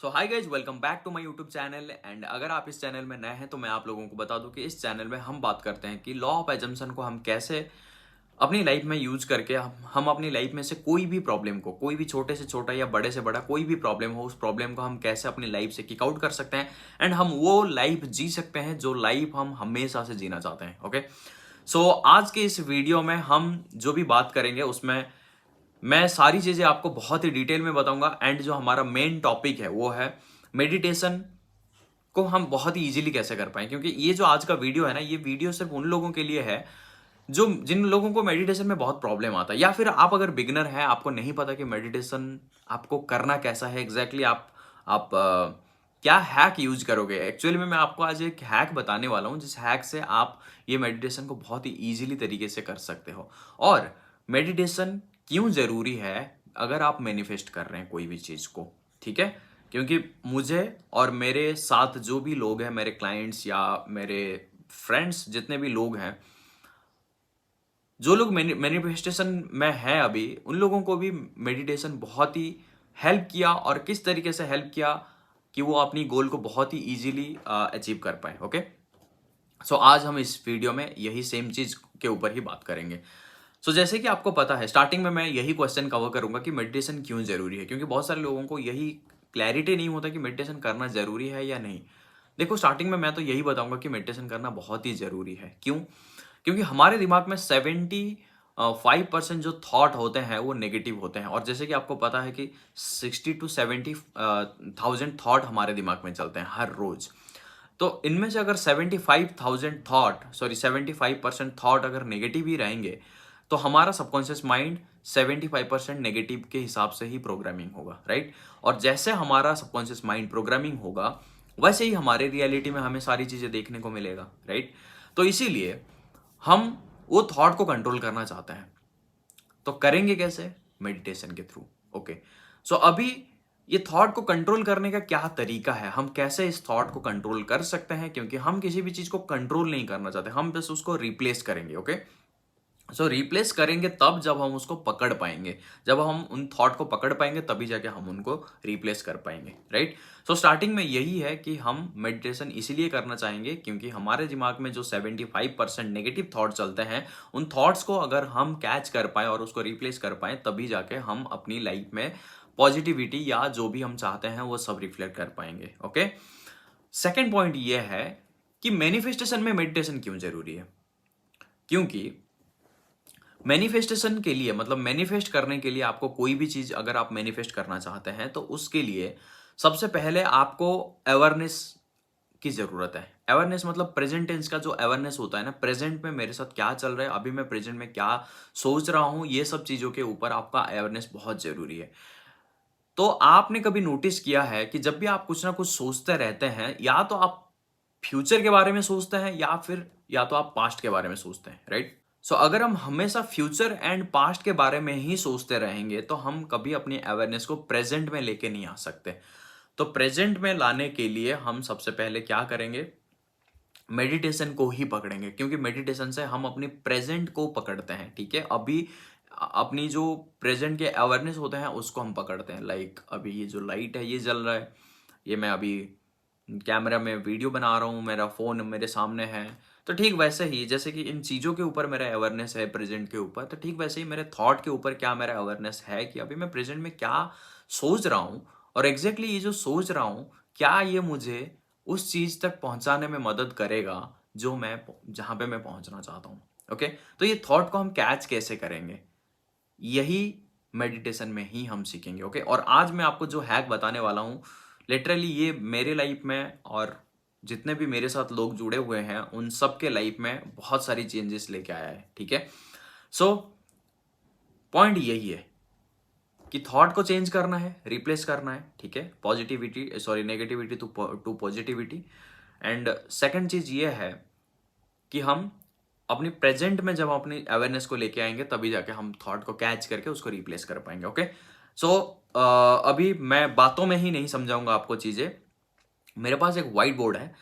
So hi guys, welcome back to my YouTube channel. And अगर आप इस channel में नए हैं तो मैं आप लोगों को बता दूं कि इस चैनल में हम बात करते हैं कि लॉ ऑफ एजम्पशन को हम कैसे अपनी लाइफ में यूज करके हम अपनी लाइफ में से कोई भी प्रॉब्लम को, कोई भी छोटे से छोटा या बड़े से बड़ा कोई भी प्रॉब्लम हो, उस प्रॉब्लम को हम कैसे अपनी लाइफ से किक आउट कर सकते हैं एंड हम वो लाइफ जी सकते हैं जो लाइफ हम हमेशा से जीना चाहते हैं। ओके, सो आज के इस वीडियो में हम जो भी बात करेंगे उसमें मैं सारी चीजें आपको बहुत ही डिटेल में बताऊंगा। एंड जो हमारा मेन टॉपिक है वो है मेडिटेशन को हम बहुत ही इजीली कैसे कर पाए, क्योंकि ये जो आज का वीडियो है ना, ये वीडियो सिर्फ उन लोगों के लिए है जो जिन लोगों को मेडिटेशन में बहुत प्रॉब्लम आता है, या फिर आप अगर बिगनर है, आपको नहीं पता कि मेडिटेशन आपको करना कैसा है एग्जैक्टली आप क्या हैक यूज करोगे। एक्चुअली में मैं आपको आज एक हैक बताने वाला हूं जिस हैक से आप ये मेडिटेशन को बहुत ही इजीली तरीके से कर सकते हो। और मेडिटेशन क्यों जरूरी है अगर आप मैनिफेस्ट कर रहे हैं कोई भी चीज को, ठीक है? क्योंकि मुझे और मेरे साथ जो भी लोग हैं, मेरे क्लाइंट्स या मेरे फ्रेंड्स जितने भी लोग हैं, जो लोग मैनिफेस्टेशन में हैं अभी, उन लोगों को भी मेडिटेशन बहुत ही हेल्प किया। और किस तरीके से हेल्प किया कि वो अपनी गोल को बहुत ही इजीली अचीव कर पाए। ओके, सो आज हम इस वीडियो में यही सेम चीज के ऊपर ही बात करेंगे। सो जैसे कि आपको पता है, स्टार्टिंग में मैं यही क्वेश्चन कवर करूंगा कि मेडिटेशन क्यों जरूरी है, क्योंकि बहुत सारे लोगों को यही क्लैरिटी नहीं होता कि मेडिटेशन करना जरूरी है या नहीं। देखो, स्टार्टिंग में मैं तो यही बताऊंगा कि मेडिटेशन करना बहुत ही जरूरी है। क्यों? क्योंकि हमारे दिमाग में 75% जो थॉट होते हैं वो नेगेटिव होते हैं। और जैसे कि आपको पता है कि 60 to 70 थाउजेंड थॉट हमारे दिमाग में चलते हैं हर रोज। तो इनमें से अगर 75% थॉट अगर नेगेटिव ही रहेंगे तो हमारा सबकॉन्शियस माइंड 75% नेगेटिव के हिसाब से ही प्रोग्रामिंग होगा, राइट? और जैसे हमारा सबकॉन्शियस माइंड प्रोग्रामिंग होगा वैसे ही हमारे रियलिटी में हमें सारी चीजें देखने को मिलेगा, राइट? तो इसीलिए हम वो थॉट को कंट्रोल करना चाहते हैं। तो करेंगे कैसे? मेडिटेशन के थ्रू। ओके, सो अभी ये थॉट को कंट्रोल करने का क्या तरीका है, हम कैसे इस थॉट को कंट्रोल कर सकते हैं? क्योंकि हम किसी भी चीज को कंट्रोल नहीं करना चाहते, हम बस उसको रिप्लेस करेंगे। ओके, सो रिप्लेस करेंगे तब जब हम उसको पकड़ पाएंगे, जब हम उन थॉट को पकड़ पाएंगे तभी जाके हम उनको रिप्लेस कर पाएंगे, राइट? सो स्टार्टिंग में यही है कि हम मेडिटेशन इसीलिए करना चाहेंगे क्योंकि हमारे दिमाग में जो 75% नेगेटिव थॉट चलते हैं, उन थॉट्स को अगर हम कैच कर पाए और उसको रिप्लेस कर पाए तभी जाके हम अपनी लाइफ में पॉजिटिविटी या जो भी हम चाहते हैं वो सब रिफ्लेक्ट कर पाएंगे। ओके, सेकेंड पॉइंट ये है कि मैनिफेस्टेशन में मेडिटेशन क्यों जरूरी है। क्योंकि मैनिफेस्टेशन के लिए, मतलब मैनिफेस्ट करने के लिए, आपको कोई भी चीज अगर आप मैनिफेस्ट करना चाहते हैं तो उसके लिए सबसे पहले आपको अवेयरनेस की जरूरत है। अवेयरनेस मतलब प्रेजेंट टेंस का जो अवेयरनेस होता है ना, प्रेजेंट में मेरे साथ क्या चल रहा है, अभी मैं प्रेजेंट में क्या सोच रहा हूं, ये सब चीजों के ऊपर आपका अवेयरनेस बहुत जरूरी है। तो आपने कभी नोटिस किया है कि जब भी आप कुछ ना कुछ सोचते रहते हैं, या तो आप फ्यूचर के बारे में सोचते हैं या तो आप पास्ट के बारे में सोचते हैं, राइट? सो अगर हम हमेशा फ्यूचर एंड पास्ट के बारे में ही सोचते रहेंगे तो हम कभी अपनी अवेयरनेस को प्रेजेंट में लेके नहीं आ सकते। तो प्रेजेंट में लाने के लिए हम सबसे पहले क्या करेंगे? मेडिटेशन को ही पकड़ेंगे, क्योंकि मेडिटेशन से हम अपनी प्रेजेंट को पकड़ते हैं, ठीक है? अभी अपनी जो प्रेजेंट के अवेयरनेस होते हैं उसको हम पकड़ते हैं। लाइक अभी ये जो लाइट है ये जल रहा है, ये मैं अभी कैमरा में वीडियो बना रहा हूँ, मेरा फोन मेरे सामने है। तो ठीक वैसे ही जैसे कि इन चीज़ों के ऊपर मेरा अवेयरनेस है प्रेजेंट के ऊपर, तो ठीक वैसे ही मेरे थॉट के ऊपर क्या मेरा अवेयरनेस है कि अभी मैं प्रेजेंट में क्या सोच रहा हूँ, और एग्जैक्टली ये जो सोच रहा हूँ क्या ये मुझे उस चीज तक पहुंचाने में मदद करेगा जो मैं जहां पे मैं पहुंचना चाहता हूं। ओके, तो ये थॉट को हम कैच कैसे करेंगे, यही मेडिटेशन में ही हम सीखेंगे। ओके, और आज मैं आपको जो हैक बताने वाला हूं, लिटरली ये मेरे लाइफ में और जितने भी मेरे साथ लोग जुड़े हुए हैं उन सब के लाइफ में बहुत सारी चेंजेस लेके आया है, ठीक है? सो पॉइंट यही है कि थॉट को चेंज करना है, रिप्लेस करना है, ठीक है? Positivity, sorry, negativity to positivity. And second चीज ये है कि हम अपनी प्रेजेंट में जब अपनी अवेयरनेस को लेके आएंगे तभी जाके हम थॉट को कैच करके उसको रिप्लेस कर पाएंगे। ओके, सो अभी मैं बातों में ही नहीं समझाऊंगा आपको चीजें। मेरे पास एक व्हाइट बोर्ड है,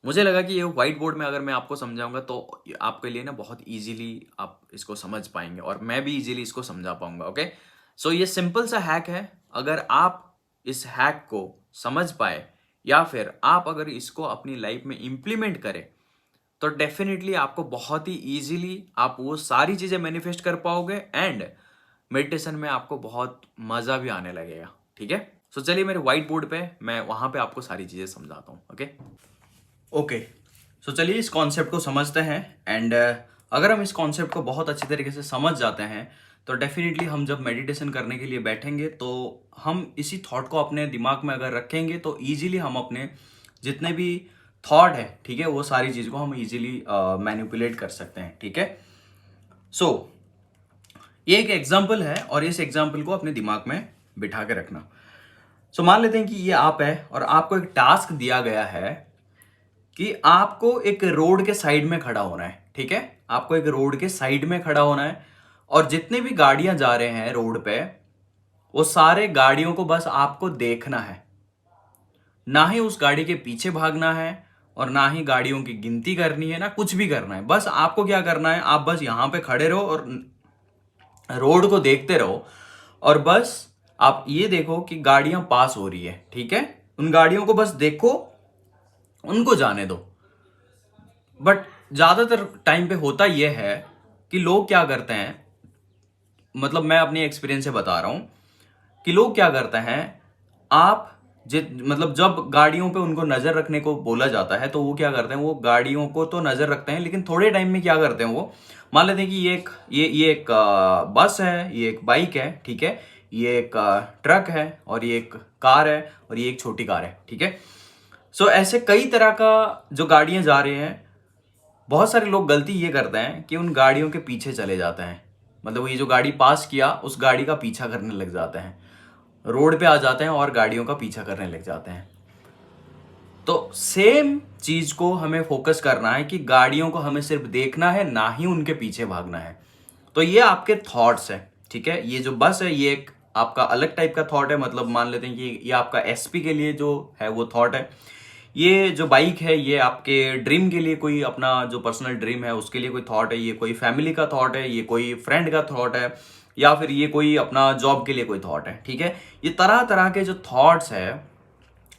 मुझे लगा कि ये व्हाइट बोर्ड में अगर मैं आपको समझाऊंगा तो आपके लिए ना बहुत इजीली आप इसको समझ पाएंगे और मैं भी इजीली इसको समझा पाऊंगा। ओके, सो ये सिंपल सा हैक है। अगर आप इस हैक को समझ पाए या फिर आप अगर इसको अपनी लाइफ में इम्प्लीमेंट करें तो डेफिनेटली आपको बहुत ही इजीली आप वो सारी चीजें मैनिफेस्ट कर पाओगे एंड मेडिटेशन में आपको बहुत मजा भी आने लगेगा। ठीक है, सो चलिए मेरे व्हाइट बोर्ड पे मैं वहां पे आपको सारी चीजें समझाता हूँ। ओके, सो चलिए इस कॉन्सेप्ट को समझते हैं एंड अगर हम इस कॉन्सेप्ट को बहुत अच्छी तरीके से समझ जाते हैं तो डेफिनेटली हम जब मेडिटेशन करने के लिए बैठेंगे तो हम इसी थॉट को अपने दिमाग में अगर रखेंगे तो इजीली हम अपने जितने भी थॉट है, ठीक है, वो सारी चीज़ को हम इजीली मैनिपुलेट कर सकते हैं। ठीक है, सो ये एक एग्जाम्पल है और इस एग्जाम्पल को अपने दिमाग में बिठा के रखना। सो मान लेते हैं कि ये आप है और आपको एक टास्क दिया गया है कि आपको एक रोड के साइड में खड़ा होना है। ठीक है, आपको एक रोड के साइड में खड़ा होना है और जितने भी गाड़ियां जा रहे हैं रोड पे वो सारे गाड़ियों को बस आपको देखना है, ना ही उस गाड़ी के पीछे भागना है और ना ही गाड़ियों की गिनती करनी है, ना कुछ भी करना है। बस आपको क्या करना है, आप बस यहां पे खड़े रहो और रोड को देखते रहो और बस आप ये देखो कि गाड़ियां पास हो रही है। ठीक है, उन गाड़ियों को बस देखो, उनको जाने दो। बट ज्यादातर टाइम पे होता यह है कि लोग क्या करते हैं, मतलब मैं अपनी एक्सपीरियंस से बता रहा हूं कि लोग क्या करते हैं, आप मतलब जब गाड़ियों पे उनको नजर रखने को बोला जाता है तो वो क्या करते हैं, वो गाड़ियों को तो नजर रखते हैं लेकिन थोड़े टाइम में क्या करते हैं, वो मान लेते हैं कि ये एक बस है, ये एक बाइक है, ठीक है, ये एक ट्रक है और ये एक कार है और ये एक छोटी कार है। ठीक है, सो ऐसे कई तरह का जो गाड़ियां जा रहे हैं, बहुत सारे लोग गलती ये करते हैं कि उन गाड़ियों के पीछे चले जाते हैं। मतलब वो ये जो गाड़ी पास किया उस गाड़ी का पीछा करने लग जाते हैं, रोड पे आ जाते हैं और गाड़ियों का पीछा करने लग जाते हैं। तो सेम चीज को हमें फोकस करना है कि गाड़ियों को हमें सिर्फ देखना है, ना ही उनके पीछे भागना है। तो ये आपके थॉट्स है। ठीक है, ये जो बस है ये एक आपका अलग टाइप का थॉट है। मतलब मान लेते हैं कि ये आपका एसपी के लिए जो है वो थॉट है। ये जो बाइक है ये आपके ड्रीम के लिए, कोई अपना जो पर्सनल ड्रीम है उसके लिए कोई थॉट है। ये कोई फैमिली का थॉट है, ये कोई फ्रेंड का थॉट है, या फिर ये कोई अपना जॉब के लिए कोई थॉट है। ठीक है, ये तरह तरह के जो थॉट्स है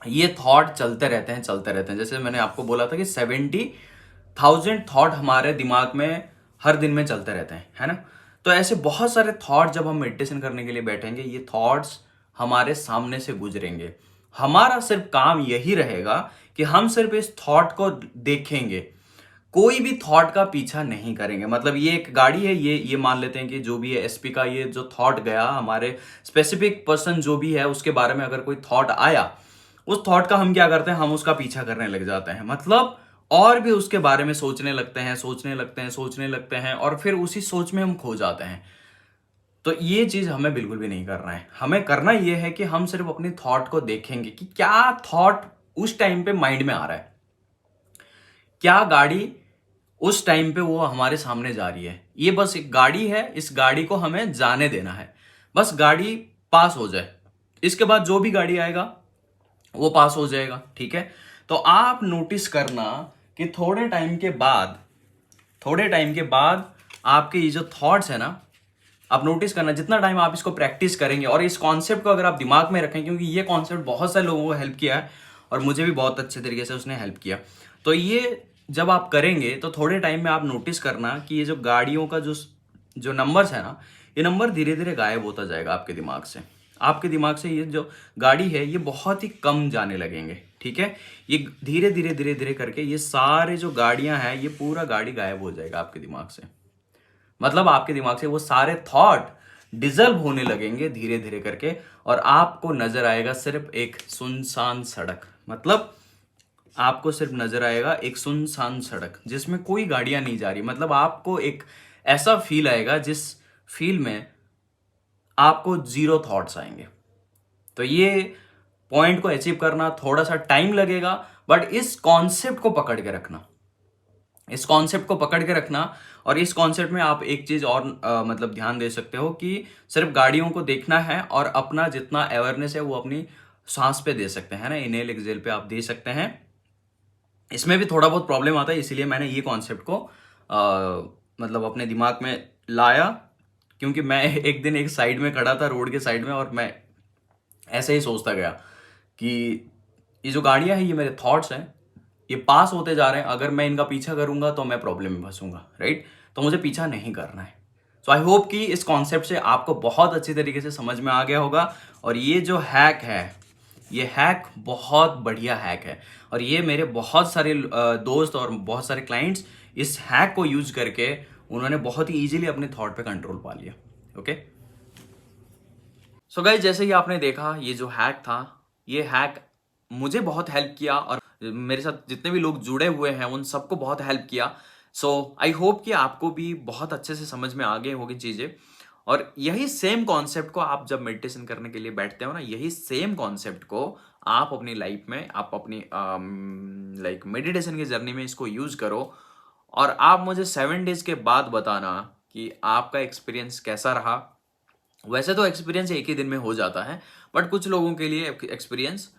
ये थॉट चलते रहते हैं, चलते रहते हैं। जैसे मैंने आपको बोला था कि 70,000 थॉट हमारे दिमाग में हर दिन में चलते रहते हैं, है ना। तो ऐसे बहुत सारे थॉट जब हम मेडिटेशन करने के लिए बैठेंगे, ये थॉट्स हमारे सामने से गुजरेंगे। हमारा सिर्फ काम यही रहेगा कि हम सिर्फ इस थॉट को देखेंगे, कोई भी थॉट का पीछा नहीं करेंगे। मतलब ये एक गाड़ी है, ये मान लेते हैं कि जो भी है एसपी का ये जो थॉट गया, हमारे स्पेसिफिक पर्सन जो भी है उसके बारे में अगर कोई थॉट आया, उस थॉट का हम क्या करते हैं, हम उसका पीछा करने लग जाते हैं। मतलब और भी उसके बारे में सोचने लगते हैं, सोचने लगते हैं, सोचने लगते हैं और फिर उसी सोच में हम खो जाते हैं। तो ये चीज हमें बिल्कुल भी नहीं करना है। हमें करना ये है कि हम सिर्फ अपनी थॉट को देखेंगे कि क्या थॉट उस टाइम पे माइंड में आ रहा है, क्या गाड़ी उस टाइम पे वो हमारे सामने जा रही है। ये बस एक गाड़ी है, इस गाड़ी को हमें जाने देना है, बस गाड़ी पास हो जाए। इसके बाद जो भी गाड़ी आएगा वो पास हो जाएगा। ठीक है, तो आप नोटिस करना कि थोड़े टाइम के बाद आपके ये जो थॉट्स है ना, आप नोटिस करना जितना टाइम आप इसको प्रैक्टिस करेंगे और इस कॉन्सेप्ट को अगर आप दिमाग में रखें, क्योंकि ये कॉन्सेप्ट बहुत सारे लोगों को हेल्प किया है और मुझे भी बहुत अच्छे तरीके से उसने हेल्प किया। तो ये जब आप करेंगे तो थोड़े टाइम में आप नोटिस करना कि ये जो गाड़ियों का जो जो नंबर्स है ना, ये नंबर धीरे धीरे गायब होता जाएगा आपके दिमाग से। आपके दिमाग से ये जो गाड़ी है ये बहुत ही कम जाने लगेंगे। ठीक है, ये धीरे धीरे धीरे धीरे करके ये सारे जो गाड़ियां हैं ये पूरा गाड़ी गायब हो जाएगा आपके दिमाग से। मतलब आपके दिमाग से वो सारे थॉट डिजल्व होने लगेंगे धीरे धीरे करके और आपको नजर आएगा सिर्फ एक सुनसान सड़क। मतलब आपको सिर्फ नजर आएगा एक सुनसान सड़क जिसमें कोई गाड़ियां नहीं जा रही। मतलब आपको एक ऐसा फील आएगा जिस फील में आपको जीरो थॉट्स आएंगे। तो ये पॉइंट को अचीव करना थोड़ा सा टाइम लगेगा, बट इस कॉन्सेप्ट को पकड़ के रखना, इस कॉन्सेप्ट को पकड़ के रखना। और इस कॉन्सेप्ट में आप एक चीज और मतलब ध्यान दे सकते हो कि सिर्फ गाड़ियों को देखना है और अपना जितना अवेयरनेस है वो अपनी सांस पे दे सकते हैं ना, इनहेल एक्सहेल पे आप दे सकते हैं। इसमें भी थोड़ा बहुत प्रॉब्लम आता है, इसीलिए मैंने ये कॉन्सेप्ट को मतलब अपने दिमाग में लाया, क्योंकि मैं एक दिन एक साइड में खड़ा था रोड के साइड में और मैं ऐसे ही सोचता गया कि ये जो गाड़ियां हैं ये मेरे थॉट्स हैं, ये पास होते जा रहे हैं, अगर मैं इनका पीछा करूंगा तो मैं प्रॉब्लम में फंसूंगा, राइट? तो मुझे पीछा नहीं करना है। सो आई होप कि इस कॉन्सेप्ट से आपको बहुत अच्छी तरीके से समझ में आ गया होगा। और ये जो हैक है, ये हैक बहुत बढ़िया हैक है, और ये मेरे बहुत सारे दोस्त और बहुत सारे क्लाइंट्स इस हैक को यूज करके उन्होंने बहुत ही इजीली अपने थॉट पे कंट्रोल पा लिया। ओके, सो गाइस, जैसे कि आपने देखा ये जो हैक था, ये हैक मुझे बहुत हेल्प किया और मेरे साथ जितने भी लोग जुड़े हुए हैं उन सबको बहुत हेल्प किया। सो आई होप कि आपको भी बहुत अच्छे से समझ में आ गई होगी चीज़ें। और यही सेम कॉन्सेप्ट को आप जब मेडिटेशन करने के लिए बैठते हो ना, यही सेम कॉन्सेप्ट को आप अपनी लाइफ में, आप अपनी लाइक मेडिटेशन की जर्नी में इसको यूज करो। और आप मुझे 7 डेज के बाद बताना कि आपका एक्सपीरियंस कैसा रहा। वैसे तो एक्सपीरियंस एक ही दिन में हो जाता है, बट कुछ लोगों के लिए एक्सपीरियंस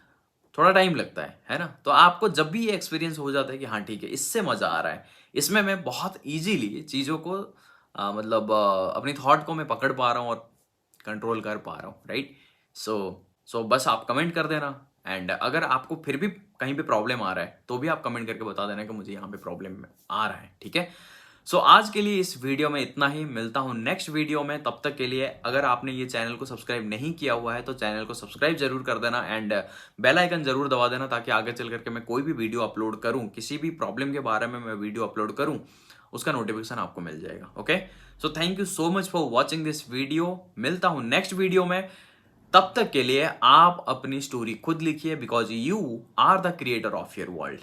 थोड़ा टाइम लगता है ना? तो आपको जब भी ये एक्सपीरियंस हो जाता है कि हाँ ठीक है, इससे मज़ा आ रहा है, इसमें मैं बहुत ईज़िली चीज़ों को मतलब अपनी थॉट को मैं पकड़ पा रहा हूँ और कंट्रोल कर पा रहा हूँ, राइट? सो बस आप कमेंट कर देना। एंड अगर आपको फिर भी कहीं पे प्रॉब्लम आ रहा है तो भी आप कमेंट करके बता देना कि मुझे यहाँ पे प्रॉब्लम आ रहा है, ठीक है? सो आज के लिए इस वीडियो में इतना ही। मिलता हूँ नेक्स्ट वीडियो में। तब तक के लिए अगर आपने ये चैनल को सब्सक्राइब नहीं किया हुआ है तो चैनल को सब्सक्राइब जरूर कर देना एंड बेल आइकन जरूर दबा देना, ताकि आगे चल करके मैं कोई भी वीडियो अपलोड करूँ, किसी भी प्रॉब्लम के बारे में मैं वीडियो अपलोड करूँ, उसका नोटिफिकेशन आपको मिल जाएगा। Okay, so thank you so much for watching this video. मिलता हूँ नेक्स्ट वीडियो में। तब तक के लिए आप अपनी स्टोरी खुद लिखिए, because you are the creator of your world.